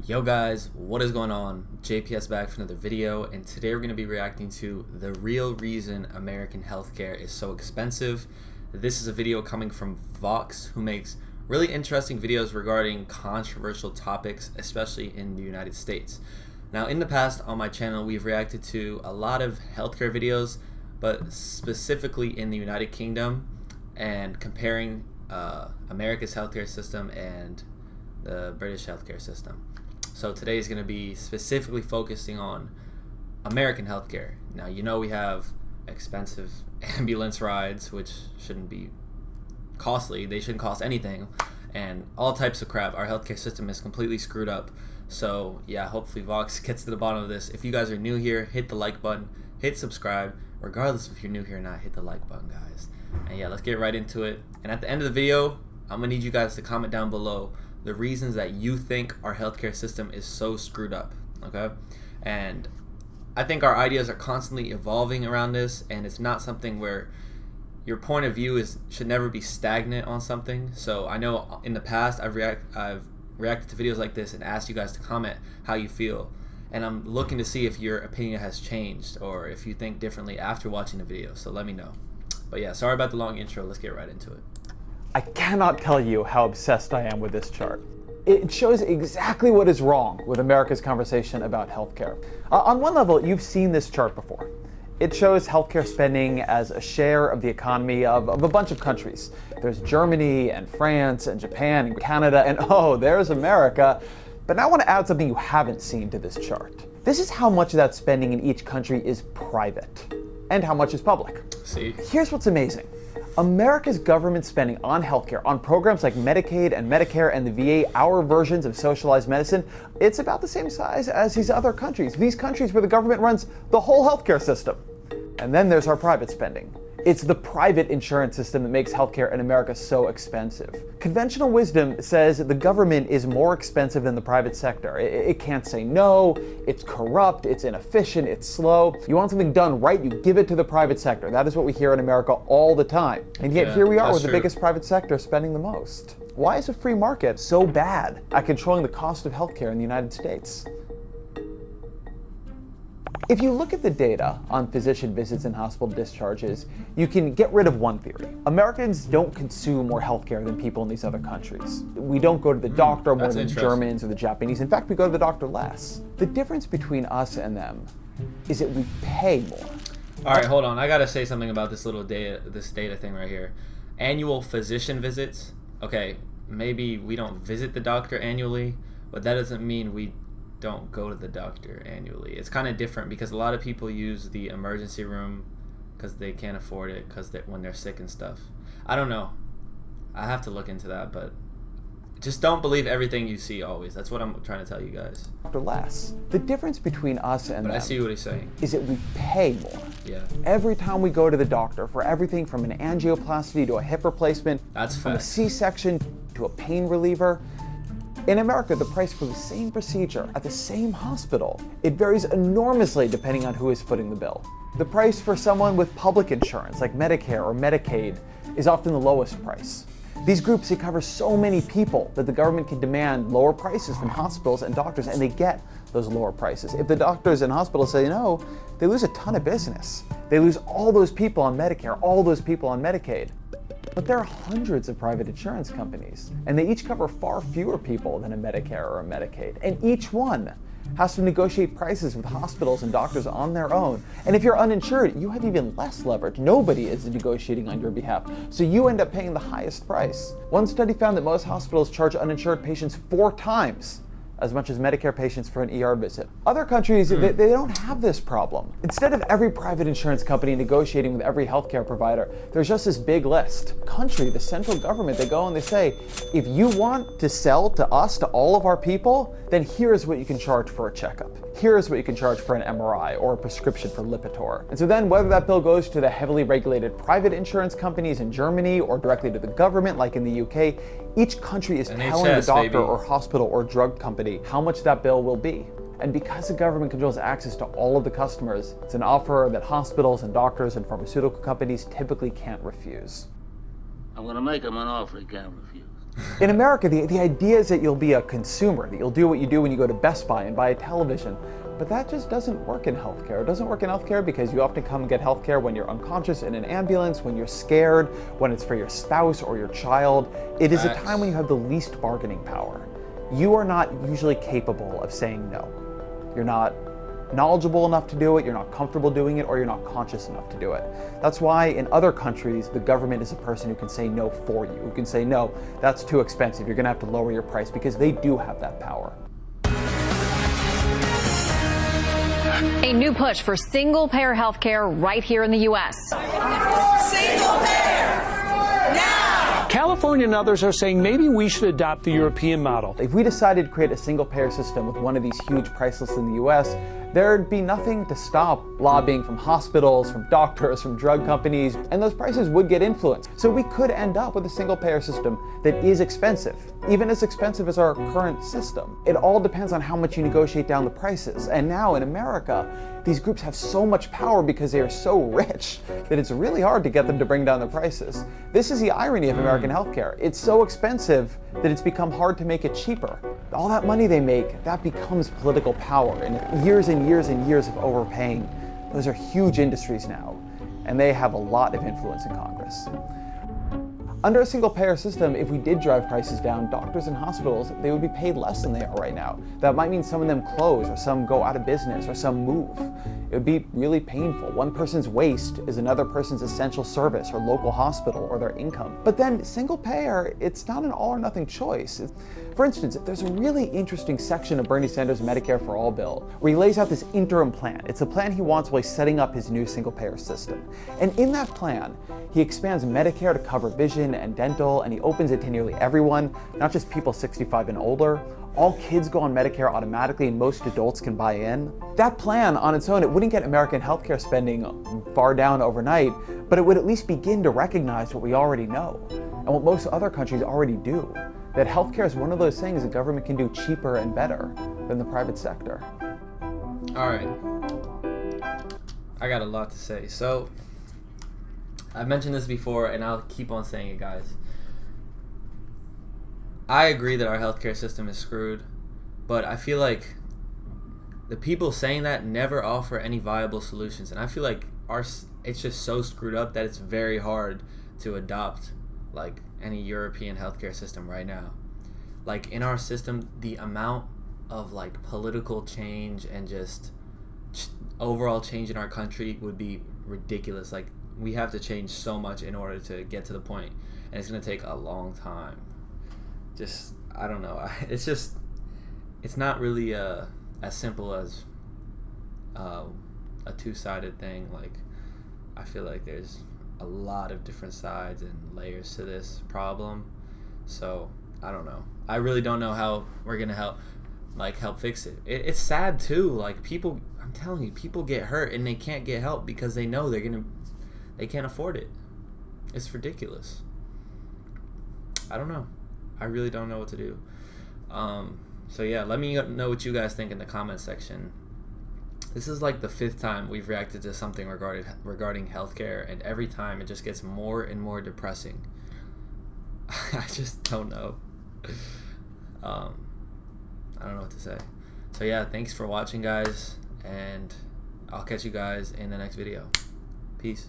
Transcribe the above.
Yo guys, what is going on? JPS back for another video, and today we're going to be reacting to the real reason American healthcare is so expensive. This is a video coming from Vox, who makes really interesting videos regarding controversial topics, especially in the United States. Now, in the past on my channel, we've reacted to a lot of healthcare videos, but specifically in the United Kingdom, and comparing America's healthcare system and the British healthcare system. So today is going to be specifically focusing on American healthcare. Now, you know we have expensive ambulance rides, which shouldn't be costly. They shouldn't cost anything, and all types of crap. Our healthcare system is completely screwed up. So yeah, hopefully Vox gets to the bottom of this. If you guys are new here, hit the like button, hit subscribe. Regardless if you're new here or not, hit the like button, guys. And yeah, let's get right into it. And at the end of the video, I'm gonna need you guys to comment down below the reasons that you think our healthcare system is so screwed up, okay? And I think our ideas are constantly evolving around this, and it's not something where your point of view should never be stagnant on something. So I know in the past I've reacted to videos like this and asked you guys to comment how you feel, and I'm looking to see if your opinion has changed or if you think differently after watching the video, so let me know. But yeah, sorry about the long intro, let's get right into it. I cannot tell you how obsessed I am with this chart. It shows exactly what is wrong with America's conversation about healthcare. On one level, you've seen this chart before. It shows healthcare spending as a share of the economy of a bunch of countries. There's Germany and France and Japan and Canada, and oh, there's America. But now I want to add something you haven't seen to this chart. This is how much of that spending in each country is private and how much is public. See? Here's what's amazing. America's government spending on healthcare, on programs like Medicaid and Medicare and the VA, our versions of socialized medicine, it's about the same size as these other countries. These countries where the government runs the whole healthcare system. And then there's our private spending. It's the private insurance system that makes healthcare in America so expensive. Conventional wisdom says the government is more expensive than the private sector. It can't say no, it's corrupt, it's inefficient, it's slow. You want something done right, you give it to the private sector. That is what we hear in America all the time. And yet here we are with the biggest private sector spending the most. Why is a free market so bad at controlling the cost of healthcare in the United States? If you look at the data on physician visits and hospital discharges, you can get rid of one theory. Americans don't consume more healthcare than people in these other countries. We don't go to the doctor more than the Germans or the Japanese. In fact, we go to the doctor less. The difference between us and them is that we pay more. All right, hold on. I gotta say something about this little data thing right here. Annual physician visits. Okay, maybe we don't visit the doctor annually, but that doesn't mean we don't go to the doctor annually. It's kind of different because a lot of people use the emergency room because they can't afford it when they're sick and stuff. I don't know. I have to look into that, but just don't believe everything you see always. That's what I'm trying to tell you guys. Doctor less. The difference between us and them, I see what he's saying, is that we pay more. Yeah. Every time we go to the doctor for everything from an angioplasty to a hip replacement, from a C-section to a pain reliever. In America, the price for the same procedure at the same hospital, it varies enormously depending on who is footing the bill. The price for someone with public insurance, like Medicare or Medicaid, is often the lowest price. These groups, they cover so many people that the government can demand lower prices from hospitals and doctors, and they get those lower prices. If the doctors and hospitals say no, they lose a ton of business. They lose all those people on Medicare, all those people on Medicaid. But there are hundreds of private insurance companies, and they each cover far fewer people than a Medicare or a Medicaid. And each one has to negotiate prices with hospitals and doctors on their own. And if you're uninsured, you have even less leverage. Nobody is negotiating on your behalf, so you end up paying the highest price. One study found that most hospitals charge uninsured patients 4 times as much as Medicare patients for an ER visit. Other countries, they don't have this problem. Instead of every private insurance company negotiating with every healthcare provider, there's just this big list. Country, the central government, they go and they say, if you want to sell to us, to all of our people, then here's what you can charge for a checkup. Here's what you can charge for an MRI or a prescription for Lipitor. And so then whether that bill goes to the heavily regulated private insurance companies in Germany or directly to the government like in the UK, each country is telling the doctor or hospital or drug company how much that bill will be. And because the government controls access to all of the customers, it's an offer that hospitals and doctors and pharmaceutical companies typically can't refuse. I'm gonna make him an offer he can't refuse. In America, the idea is that you'll be a consumer, that you'll do what you do when you go to Best Buy and buy a television. But that just doesn't work in healthcare. It doesn't work in healthcare because you often come and get healthcare when you're unconscious in an ambulance, when you're scared, when it's for your spouse or your child. It is a time when you have the least bargaining power. You are not usually capable of saying no. You're not knowledgeable enough to do it, you're not comfortable doing it, or you're not conscious enough to do it. That's why in other countries, the government is a person who can say no for you, who can say, no, that's too expensive, you're gonna have to lower your price, because they do have that power. A new push for single-payer health care right here in the U.S. Single-payer! Now! California and others are saying maybe we should adopt the European model. If we decided to create a single-payer system with one of these huge price lists in the U.S., there'd be nothing to stop lobbying from hospitals, from doctors, from drug companies, and those prices would get influenced. So we could end up with a single-payer system that is expensive, even as expensive as our current system. It all depends on how much you negotiate down the prices. And now in America, these groups have so much power because they are so rich that it's really hard to get them to bring down the prices. This is the irony of American healthcare. It's so expensive that it's become hard to make it cheaper. All that money they make, that becomes political power, and years and years and years of overpaying. Those are huge industries now, and they have a lot of influence in Congress. Under a single-payer system, if we did drive prices down, doctors and hospitals, they would be paid less than they are right now. That might mean some of them close, or some go out of business, or some move. It would be really painful. One person's waste is another person's essential service, or local hospital, or their income. But then single-payer, it's not an all-or-nothing choice. For instance, there's a really interesting section of Bernie Sanders' Medicare for All bill where he lays out this interim plan. It's a plan he wants while he's setting up his new single-payer system. And in that plan, he expands Medicare to cover vision and dental, and he opens it to nearly everyone, not just people 65 and older. All kids go on Medicare automatically, and most adults can buy in. That plan on its own, it wouldn't get American healthcare spending far down overnight, but it would at least begin to recognize what we already know, and what most other countries already do, that healthcare is one of those things the government can do cheaper and better than the private sector. All right, I got a lot to say. So, I've mentioned this before, and I'll keep on saying it, guys. I agree that our healthcare system is screwed, but I feel like the people saying that never offer any viable solutions, and I feel like it's just so screwed up that it's very hard to adopt like any European healthcare system right now. Like in our system, the amount of like political change and just overall change in our country would be ridiculous. Like we have to change so much in order to get to the point, and it's gonna take a long time. Just, I don't know. It's not really as simple as a two-sided thing. Like, I feel like there's a lot of different sides and layers to this problem. So, I don't know. I really don't know how we're gonna help fix it. It's sad too. Like people, I'm telling you, people get hurt and they can't get help because they know they can't afford it. It's ridiculous. I don't know. I really don't know what to do. So yeah, let me know what you guys think in the comment section. This is like the 5th time we've reacted to something regarding healthcare, and every time it just gets more and more depressing. I just don't know. I don't know what to say. So yeah, thanks for watching, guys, and I'll catch you guys in the next video. Peace.